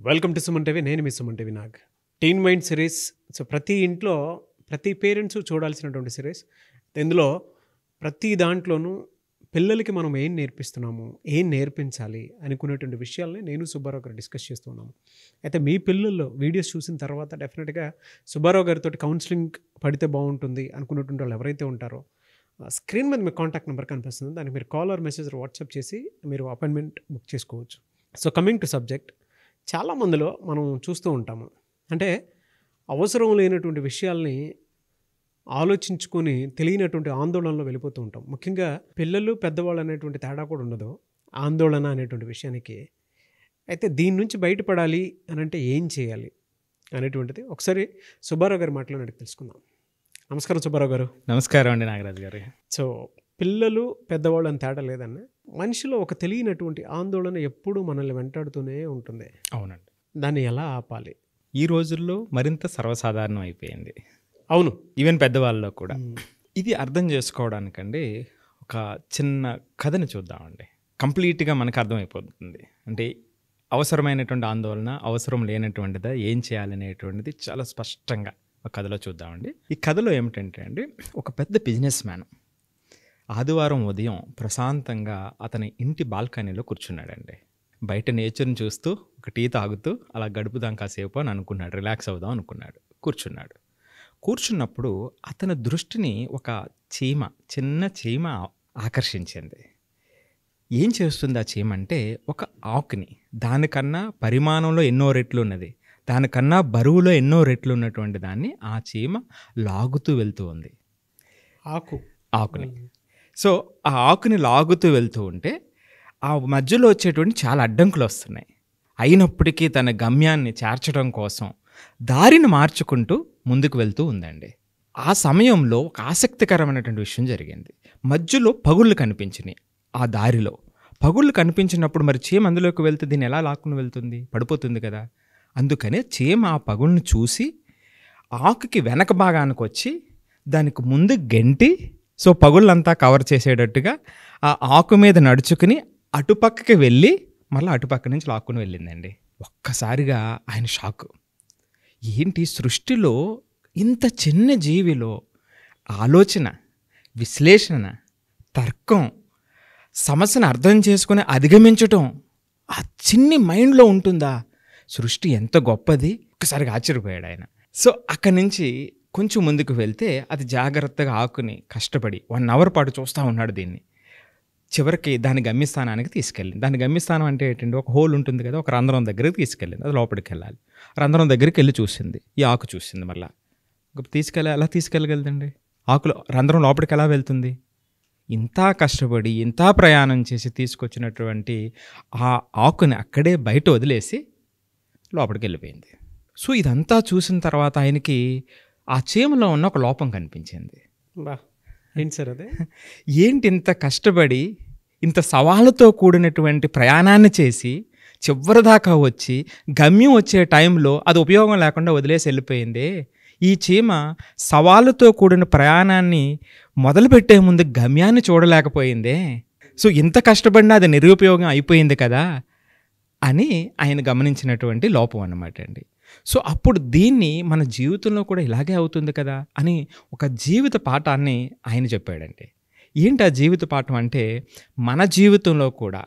Welcome to Suman TV. నేను మీ Suman TV Nag. టీన్ mind series. So ప్రతి ఇంట్లో ప్రతి పేరెంట్స్ చూడాల్సినటువంటి సిరీస్. ఇందులో ప్రతి దాంట్లోనూ పిల్లలకి మనం ఏం నేర్పిస్తున్నాము, ఏం నేర్పించాలి అనుకునేటువంటి విషయాల్ని నేను సుబ్బారావు గారు డిస్కస్ చేస్తున్నాము. అయితే మీ పిల్లల్లో వీడియోస్ చూసిన తర్వాత డెఫినెట్గా సుబ్బారావు గారితో కౌన్సిలింగ్ పడితే బాగుంటుంది అనుకున్నటువంటి వాళ్ళు ఎవరైతే ఉంటారో స్క్రీన్ మీద మీ కాంటాక్ట్ నెంబర్ కనిపిస్తుంది. దానికి మీరు కాల్ ఆర్ మెసేజ్ వాట్సాప్ చేసి మీరు అపాయింట్మెంట్ బుక్ చేసుకోవచ్చు. సో కమింగ్ టు సబ్జెక్ట్, చాలామందిలో మనం చూస్తూ ఉంటాము, అంటే అవసరం లేనటువంటి విషయాల్ని ఆలోచించుకొని తెలియనటువంటి ఆందోళనలో వెళ్ళిపోతూ ఉంటాం. ముఖ్యంగా పిల్లలు పెద్దవాళ్ళు అనేటువంటి తేడా కూడా ఉండదు ఆందోళన అనేటువంటి విషయానికి. అయితే దీని నుంచి బయటపడాలి అని అంటే ఏం చేయాలి అనేటువంటిది ఒకసారి సుబ్బారావు గారి మాటలో అడిగి తెలుసుకుందాం. నమస్కారం సుబ్బారావు గారు. నమస్కారం అండి నాగరాజు గారు. సో పిల్లలు పెద్దవాళ్ళు అని తేడా లేదన్న మనిషిలో ఒక తెలియనటువంటి ఆందోళన ఎప్పుడూ మనల్ని వెంటాడుతూనే ఉంటుంది. అవునండి. దాన్ని ఎలా ఆపాలి? ఈ రోజుల్లో మరింత సర్వసాధారణం అయిపోయింది. అవును, ఈవెన్ పెద్దవాళ్ళలో కూడా. ఇది అర్థం చేసుకోవడానికండి ఒక చిన్న కథని చూద్దామండి. కంప్లీట్గా మనకు అర్థమైపోతుంది. అంటే అవసరమైనటువంటి ఆందోళన, అవసరం లేనటువంటిదా, ఏం చేయాలనేటువంటిది చాలా స్పష్టంగా ఒక కథలో చూద్దామండి. ఈ కథలో ఏమిటంటే అండి, ఒక పెద్ద బిజినెస్ మ్యాన్ ఆదివారం ఉదయం ప్రశాంతంగా అతని ఇంటి బాల్కనీలో కూర్చున్నాడండి. బయట నేచర్ని చూస్తూ ఒక టీ తాగుతూ అలా గడుపుదాం కాసేపు అని అనుకున్నాడు, రిలాక్స్ అవుదాం అనుకున్నాడు. కూర్చున్నప్పుడు అతని దృష్టిని ఒక చీమ, చిన్న చీమ ఆకర్షించింది. ఏం చేస్తుంది ఆ చీమ అంటే, ఒక ఆకుని, దానికన్నా పరిమాణంలో ఎన్నో రెట్లు ఉన్నది, దానికన్నా బరువులో ఎన్నో రెట్లు ఉన్నటువంటి దాన్ని ఆ చీమ లాగుతూ వెళ్తూ ఉంది. ఆకుని. సో ఆ ఆకుని లాగుతూ వెళ్తూ ఉంటే ఆ మధ్యలో వచ్చేటువంటి చాలా అడ్డంకులు వస్తున్నాయి. అయినప్పటికీ తన గమ్యాన్ని చేర్చడం కోసం దారిని మార్చుకుంటూ ముందుకు వెళ్తూ ఉందండి. ఆ సమయంలో ఒక ఆసక్తికరమైనటువంటి విషయం జరిగింది. మధ్యలో పగుళ్ళు కనిపించినాయి. ఆ దారిలో పగుళ్ళు కనిపించినప్పుడు మరి చీమ అందులోకి వెళ్తే దీన్ని ఎలా లాక్కుని వెళ్తుంది? పడిపోతుంది కదా. అందుకనే చీమ ఆ పగుళ్ళని చూసి ఆకుకి వెనక భాగానికి వచ్చి దానికి ముందు గెంటి, సో పగుళ్ళంతా కవర్ చేసేటట్టుగా ఆ ఆకు మీద నడుచుకుని అటుపక్కకి వెళ్ళి మళ్ళీ అటుపక్క నుంచి లాక్కుని వెళ్ళిందండి. ఒక్కసారిగా ఆయన షాకు. ఏంటి, సృష్టిలో ఇంత చిన్న జీవిలో ఆలోచన, విశ్లేషణ, తర్కం, సమస్యను అర్థం చేసుకుని అధిగమించటం ఆ చిన్ని మైండ్లో ఉంటుందా? సృష్టి ఎంత గొప్పది. ఒక్కసారిగా ఆశ్చర్యపోయాడు ఆయన. సో అక్కడి నుంచి కొంచెం ముందుకు వెళ్తే అది జాగ్రత్తగా ఆకుని కష్టపడి 1 అవర్ పాటు చూస్తూ ఉన్నాడు దీన్ని. చివరికి దాని గమ్యస్థానానికి తీసుకెళ్ళింది. దాని గమ్యస్థానం అంటే ఏంటంటే, ఒక హోల్ ఉంటుంది కదా, ఒక రంధ్రం దగ్గరికి తీసుకెళ్ళింది. అది లోపలికి వెళ్ళాలి. రంధ్రం దగ్గరికి వెళ్ళి చూసింది, ఈ ఆకు చూసింది. మళ్ళీ ఎలా తీసుకెళ్ళగలదండి? ఆకులో రంధ్రం లోపలికి ఎలా వెళ్తుంది? ఇంత కష్టపడి ఇంత ప్రయాణం చేసి తీసుకొచ్చినటువంటి ఆ ఆకుని అక్కడే బయట వదిలేసి లోపలికి వెళ్ళిపోయింది. సో ఇదంతా చూసిన తర్వాత ఆయనకి ఆ చీమలో ఉన్న ఒక లోపం కనిపించింది. ఏంటి సార్ అదే? ఏంటి ఇంత కష్టపడి ఇంత సవాళ్ళతో కూడినటువంటి ప్రయాణాన్ని చేసి చివరి దాకా వచ్చి గమ్యం వచ్చే టైంలో అది ఉపయోగం లేకుండా వదిలేసి వెళ్ళిపోయింది. ఈ చీమ సవాళ్ళతో కూడిన ప్రయాణాన్ని మొదలుపెట్టే ముందు గమ్యాన్ని చూడలేకపోయిందే. సో ఇంత కష్టపడినా అది నిరుపయోగం అయిపోయింది కదా అని ఆయన గమనించినటువంటి లోపం అన్నమాట అండి. సో అప్పుడు దీన్ని మన జీవితంలో కూడా ఇలాగే అవుతుంది కదా అని ఒక జీవిత పాఠాన్ని ఆయన చెప్పాడండి. ఏంటి ఆ జీవిత పాఠం అంటే, మన జీవితంలో కూడా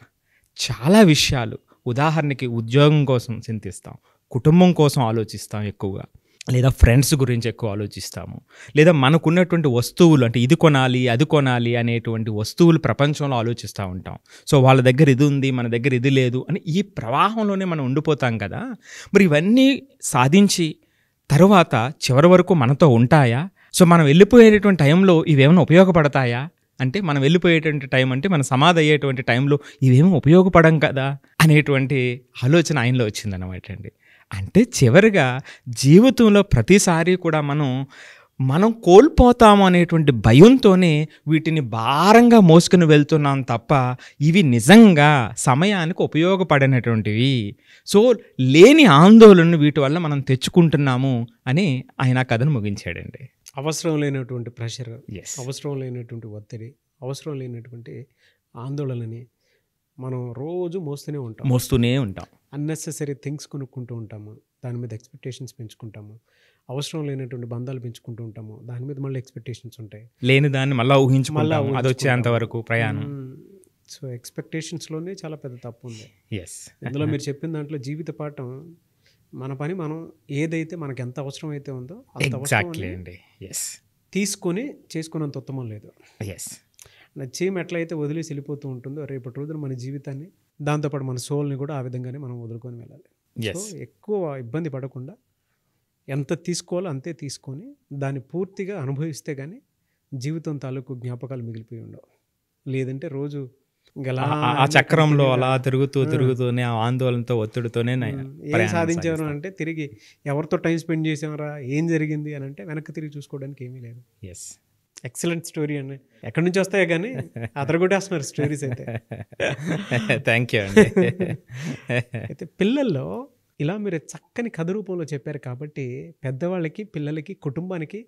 చాలా విషయాలు, ఉదాహరణకి ఉద్యోగం కోసం చింతిస్తాం, కుటుంబం కోసం ఆలోచిస్తాం ఎక్కువగా, లేదా ఫ్రెండ్స్ గురించి ఎక్కువ ఆలోచిస్తాము, లేదా మనకున్నటువంటి వస్తువులు, అంటే ఇది కొనాలి అది కొనాలి అనేటువంటి వస్తువులు ప్రపంచంలో ఆలోచిస్తూ ఉంటాం. సో వాళ్ళ దగ్గర ఇది ఉంది, మన దగ్గర ఇది లేదు అని ఈ ప్రవాహంలోనే మనం ఉండిపోతాం కదా. మరి ఇవన్నీ సాధించి తర్వాత చివరి వరకు మనతో ఉంటాయా? సో మనం వెళ్ళిపోయేటువంటి టైంలో ఇవేమైనా ఉపయోగపడతాయా? అంటే మనం వెళ్ళిపోయేటువంటి టైం అంటే మన సమాధి అయ్యేటువంటి టైంలో ఇవేమో ఉపయోగపడం కదా అనేటువంటి ఆలోచన ఆయనలో వచ్చిందన్నమాట అండి. అంటే చివరిగా జీవితంలో ప్రతిసారి కూడా మనం కోల్పోతాము అనేటువంటి భయంతోనే వీటిని భారంగా మోసుకుని వెళ్తున్నాం తప్ప ఇవి నిజంగా సమయానికి ఉపయోగపడినటువంటివి. సో లేని ఆందోళన వీటి వల్ల మనం తెచ్చుకుంటున్నాము అని ఆయన కథను ముగించాడండి. అవసరం లేనటువంటి ప్రెషర్, అవసరం లేనటువంటి ఒత్తిడి, అవసరం లేనటువంటి ఆందోళనని మనం రోజు మోస్తూనే ఉంటాం. అన్నెసెసరీ థింగ్స్ కొనుక్కుంటూ ఉంటాము, దాని మీద ఎక్స్పెక్టేషన్స్ పెంచుకుంటాము, అవసరం లేనటువంటి బంధాలు పెంచుకుంటూ ఉంటాము, దాని మీద మళ్ళీ ఎక్స్పెక్టేషన్స్ ఉంటాయి. లేని దాన్ని మళ్ళీ ఊహించుకుంటాము, అది వచ్చేంత వరకు ప్రయాణం. సో ఎక్స్పెక్టేషన్స్లోనే చాలా పెద్ద తప్పు ఉంది. ఎస్, ఇందులో మీరు చెప్పిన దాంట్లో జీవిత పాఠం, మన పని మనం ఏదైతే మనకు ఎంత అవసరం అయితే ఉందో అంత ఎగ్జాక్ట్లీ అవసరం అండి. ఎస్ తీసుకొని చేసుకున్నంత ఉత్తమం లేదు. ఎస్, చీమ ఎట్లయితే వదిలేసి వెళ్ళిపోతూ ఉంటుందో రేపటి రోజున మన జీవితాన్ని, దాంతోపాటు మన సోల్ని కూడా ఆ విధంగానే మనం వదులుకొని వెళ్ళాలి. సో ఎస్, ఎక్కువ ఇబ్బంది పడకుండా ఎంత తీసుకోవాలో అంతే తీసుకొని దాన్ని పూర్తిగా అనుభవిస్తే కానీ జీవితం తాలూకు జ్ఞాపకాలు మిగిలిపోయి ఉండవు. లేదంటే రోజు ఇంకలా ఆ చక్రంలో అలా తిరుగుతూనే ఆ ఆందోళనతో ఒత్తిడితోనే ఏం సాధించారు అంటే తిరిగి ఎవరితో టైం స్పెండ్ చేసామరా, ఏం జరిగింది అని అంటే వెనక్కి తిరిగి చూసుకోవడానికి ఏమీ లేదు. ఎస్, ఎక్సలెంట్ స్టోరీ అండి. ఎక్కడి నుంచి వస్తాయో కానీ అదరగొట్టేస్తున్నారు స్టోరీస్ అయితే. థ్యాంక్ యూ అండి. అయితే పిల్లల్లో ఇలా మీరు చక్కని కథ రూపంలో చెప్పారు కాబట్టి పెద్దవాళ్ళకి, పిల్లలకి, కుటుంబానికి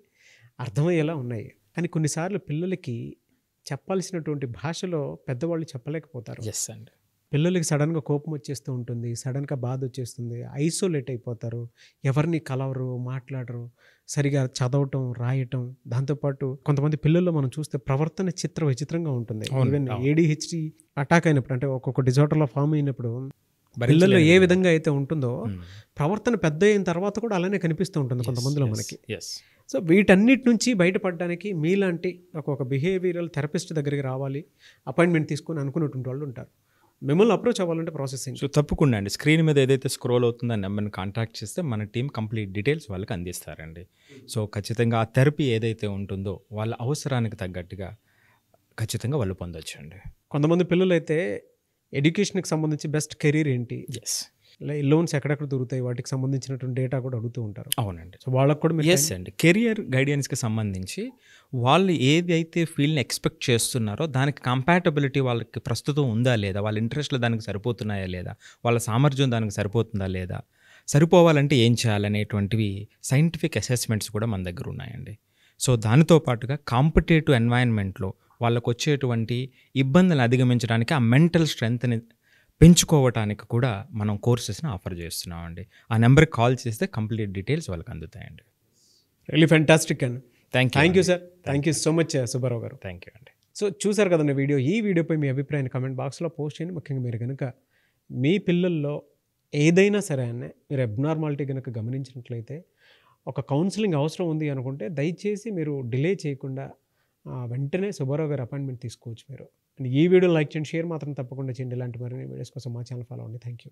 అర్థమయ్యేలా ఉన్నాయి. కానీ కొన్నిసార్లు పిల్లలకి చెప్పాల్సినటువంటి భాషలో పెద్దవాళ్ళు చెప్పలేకపోతారు. ఎస్ అండి. పిల్లలకి సడన్గా కోపం వచ్చేస్తూ ఉంటుంది, సడన్గా బాధ వచ్చేస్తుంది, ఐసోలేట్ అయిపోతారు, ఎవరిని కలవరు, మాట్లాడరు, సరిగా చదవటం, రాయటం. దాంతోపాటు కొంతమంది పిల్లల్లో మనం చూస్తే ప్రవర్తన విచిత్రంగా ఉంటుంది. ఈవెన్ ADHD అటాక్ అయినప్పుడు, అంటే ఒక్కొక్క డిజార్డర్లో ఫామ్ అయినప్పుడు పిల్లల్లో ఏ విధంగా అయితే ఉంటుందో ప్రవర్తన పెద్ద అయిన తర్వాత కూడా అలానే కనిపిస్తూ ఉంటుంది కొంతమందిలో మనకి. ఎస్, సో వీటన్నిటి నుంచి బయటపడడానికి మీలాంటి ఒక బిహేవియరల్ థెరపిస్ట్ దగ్గరికి రావాలి, అపాయింట్మెంట్ తీసుకొని అనుకున్నటువంటి వాళ్ళు ఉంటారు. మిమ్మల్ని అప్రోచ్ అవ్వాలంటే ప్రాసెస్ ఏంటి? సో తప్పకుండా అండి, స్క్రీన్ మీద ఏదైతే స్క్రోల్ అవుతుందో ఆ నెంబర్ని కాంటాక్ట్ చేస్తే మన టీం కంప్లీట్ డీటెయిల్స్ వాళ్ళకి అందిస్తారండి. సో ఖచ్చితంగా ఆ థెరపీ ఏదైతే ఉంటుందో వాళ్ళ అవసరానికి తగ్గట్టుగా ఖచ్చితంగా వాళ్ళు పొందొచ్చండి. కొంతమంది పిల్లలు అయితే ఎడ్యుకేషన్కి సంబంధించి బెస్ట్ కెరీర్ ఏంటి, ఎస్, లోన్స్ ఎక్కడెక్కడ దొరుకుతాయి, వాటికి సంబంధించినటువంటి డేటా కూడా అడుగుతూ ఉంటారు. అవునండి. సో వాళ్ళకు కూడా మీరు ఎస్ అండి, కెరియర్ గైడెన్స్కి సంబంధించి వాళ్ళు ఏదైతే ఫీల్డ్ని ఎక్స్పెక్ట్ చేస్తున్నారో దానికి కంపాటబిలిటీ వాళ్ళకి ప్రస్తుతం ఉందా లేదా, వాళ్ళ ఇంట్రెస్ట్లు దానికి సరిపోతున్నాయా లేదా, వాళ్ళ సామర్థ్యం దానికి సరిపోతుందా లేదా, సరిపోవాలంటే ఏం చేయాలనేటువంటివి సైంటిఫిక్ అసెస్మెంట్స్ కూడా మన దగ్గర ఉన్నాయండి. సో దానితో పాటుగా కాంపిటేటివ్ ఎన్వైరన్మెంట్లో వాళ్ళకు వచ్చేటువంటి ఇబ్బందులను అధిగమించడానికి ఆ మెంటల్ స్ట్రెంగ్త్ని పెంచుకోవటానికి కూడా మనం కోర్సెస్ని ఆఫర్ చేస్తున్నామండి. ఆ నెంబర్కి కాల్ చేస్తే కంప్లీట్ డీటెయిల్స్ వాళ్ళకి అందుతాయండి. రియల్లీ ఫ్యాంటాస్టిక్ అండి. Thank you sir. Thank you so much Subbarao గారు. థ్యాంక్ యూ అండి. సో చూసారు కదండి వీడియో. ఈ వీడియోపై మీ అభిప్రాయాన్ని కామెంట్ బాక్స్లో పోస్ట్ చేయండి. ముఖ్యంగా మీరు కనుక మీ పిల్లల్లో ఏదైనా సరే అనే మీరు అబ్నార్మాలిటీ కనుక గమనించినట్లయితే, ఒక కౌన్సిలింగ్ అవసరం ఉంది అనుకుంటే దయచేసి మీరు డిలే చేయకుండా వెంటనే సుబ్బారావు గారు అపాయింట్మెంట్ తీసుకోవచ్చు మీరు. అండ్ ఈ వీడియో లైక్ చేయండి, షేర్ మాత్రం తప్పకుండా చేయండి. ఇలాంటి మరిన్ని వీడియోస్ కోసం మా ఛానల్ ఫాలో అవ్వండి. Thank you.